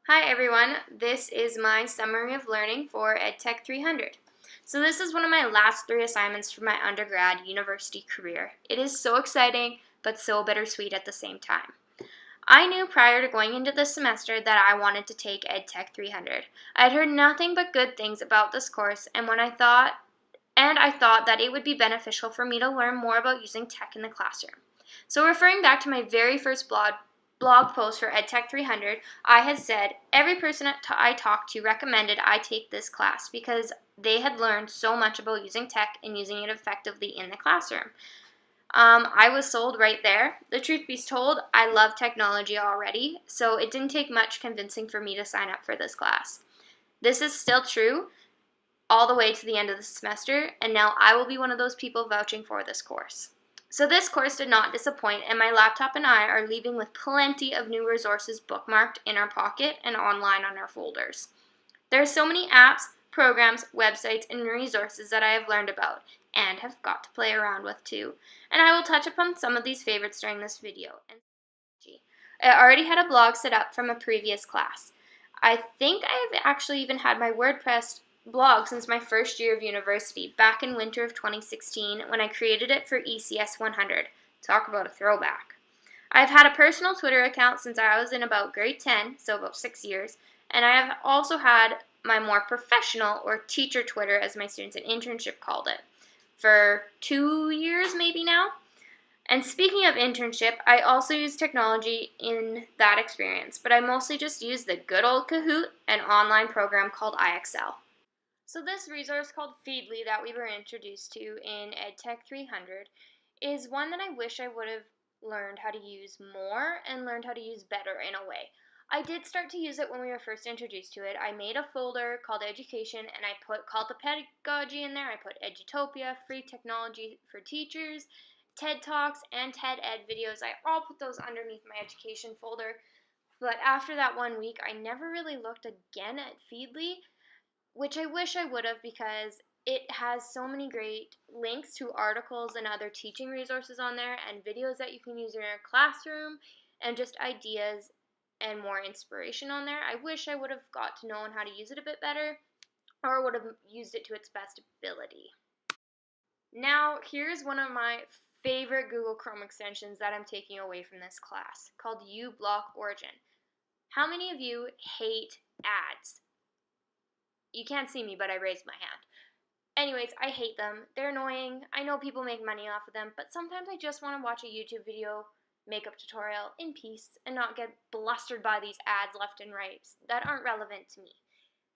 Hi everyone, this is my summary of learning for EdTech 300. So this is one of my last 3 assignments for my undergrad university career. It is so exciting, but so bittersweet at the same time. I knew prior to going into this semester that I wanted to take EdTech 300. I had heard nothing but good things about this course, and I thought that it would be beneficial for me to learn more about using tech in the classroom. So referring back to my very first blog post for EdTech 300, I had said every person I talked to recommended I take this class because they had learned so much about using tech and using it effectively in the classroom. I was sold right there. The truth be told, I love technology already, so it didn't take much convincing for me to sign up for this class. This is still true all the way to the end of the semester, and now I will be one of those people vouching for this course. So this course did not disappoint, and my laptop and I are leaving with plenty of new resources bookmarked in our pocket and online on our folders. There are so many apps, programs, websites, and resources that I have learned about and have got to play around with too, and I will touch upon some of these favorites during this video. I already had a blog set up from a previous class. I think I've actually even had my WordPress blog since my first year of university, back in winter of 2016 when I created it for ECS 100. Talk about a throwback. I've had a personal Twitter account since I was in about grade 10, so about 6 years, and I have also had my more professional or teacher Twitter, as my students in internship called it, for 2 years maybe now. And speaking of internship, I also use technology in that experience, but I mostly just use the good old Kahoot, an online program called IXL. So this resource called Feedly that we were introduced to in EdTech 300 is one that I wish I would have learned how to use more and learned how to use better in a way. I did start to use it when we were first introduced to it. I made a folder called Education and I called the pedagogy in there. I put Edutopia, free technology for teachers, TED Talks, and TED Ed videos. I all put those underneath my education folder. But after that 1 week, I never really looked again at Feedly, which I wish I would have because it has so many great links to articles and other teaching resources on there and videos that you can use in your classroom and just ideas and more inspiration on there. I wish I would have got to know how to use it a bit better or would have used it to its best ability. Now, here's one of my favorite Google Chrome extensions that I'm taking away from this class, called uBlock Origin. How many of you hate ads? You can't see me, but I raised my hand. Anyways, I hate them. They're annoying. I know people make money off of them, but sometimes I just want to watch a YouTube video, makeup tutorial in peace and not get blustered by these ads left and right that aren't relevant to me.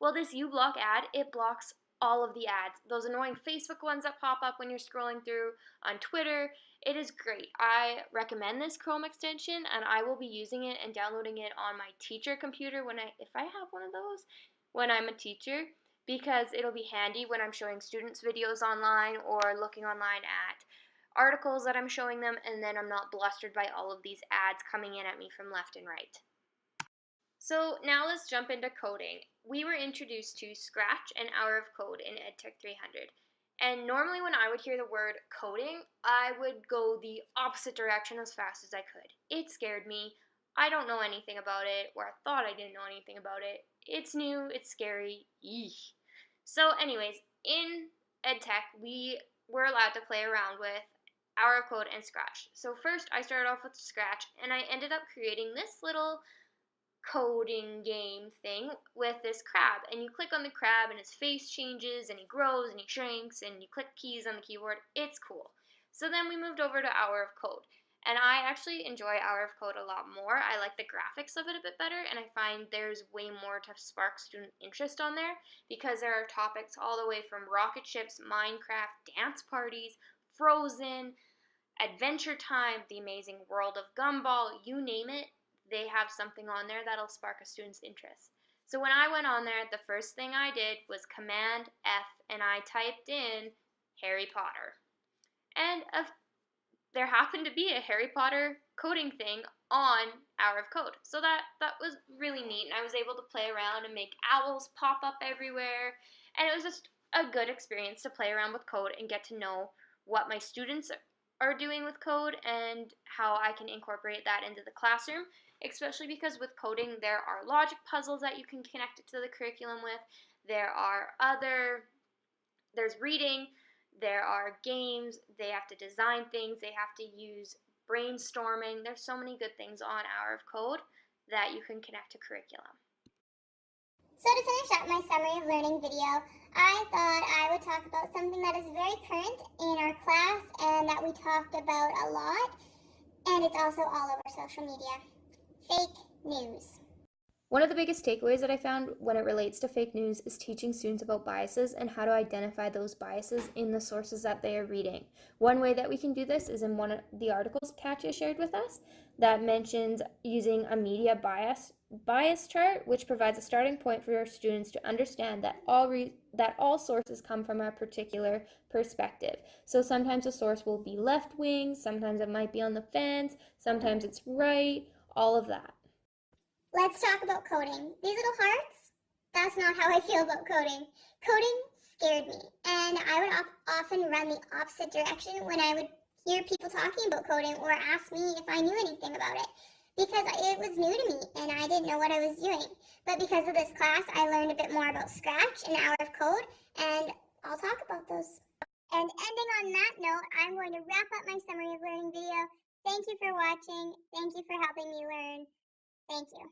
Well, this uBlock ad, it blocks all of the ads. Those annoying Facebook ones that pop up when you're scrolling through on Twitter. It is great. I recommend this Chrome extension and I will be using it and downloading it on my teacher computer if I have one of those when I'm a teacher, because it'll be handy when I'm showing students videos online or looking online at articles that I'm showing them, and then I'm not blustered by all of these ads coming in at me from left and right. So now let's jump into coding. We were introduced to Scratch and Hour of Code in EdTech 300. And normally when I would hear the word coding, I would go the opposite direction as fast as I could. It scared me. I don't know anything about it, or I thought I didn't know anything about it. It's new, it's scary, yeesh. So anyways, in EdTech, we were allowed to play around with Hour of Code and Scratch. So first I started off with Scratch, and I ended up creating this little coding game thing with this crab, and you click on the crab and his face changes and he grows and he shrinks and you click keys on the keyboard. It's cool. So then we moved over to Hour of Code, and I actually enjoy Hour of Code a lot more. I like the graphics of it a bit better, and I find there's way more to spark student interest on there because there are topics all the way from rocket ships, Minecraft, dance parties, Frozen, Adventure Time, The Amazing World of Gumball, you name it. They have something on there that'll spark a student's interest. So when I went on there, the first thing I did was Command F, and I typed in Harry Potter. And there happened to be a Harry Potter coding thing on Hour of Code. So that was really neat, and I was able to play around and make owls pop up everywhere. And it was just a good experience to play around with code and get to know what my students are doing with code and how I can incorporate that into the classroom. especially because with coding there are logic puzzles that you can connect it to the curriculum with. There's reading, there are games, they have to design things, they have to use brainstorming. There's so many good things on Hour of Code that you can connect to curriculum. So to finish up my summary of learning video, I thought I would talk about something that is very current in our class and that we talked about a lot, and it's also all over social media. Fake news. One of the biggest takeaways that I found when it relates to fake news is teaching students about biases and how to identify those biases in the sources that they are reading. One way that we can do this is in one of the articles Katya shared with us that mentions using a media bias chart, which provides a starting point for your students to understand that all sources come from a particular perspective. So sometimes a source will be left wing, sometimes it might be on the fence, sometimes it's right, all of that. Let's talk about coding. These little hearts, that's not how I feel about coding. Coding scared me, and I would often run the opposite direction when I would hear people talking about coding or ask me if I knew anything about it, because it was new to me and I didn't know what I was doing. But because of this class, I learned a bit more about Scratch and Hour of Code, and I'll talk about those. And ending on that note, I'm going to wrap up my summary of learning video. Thank you for watching. Thank you for helping me learn. Thank you.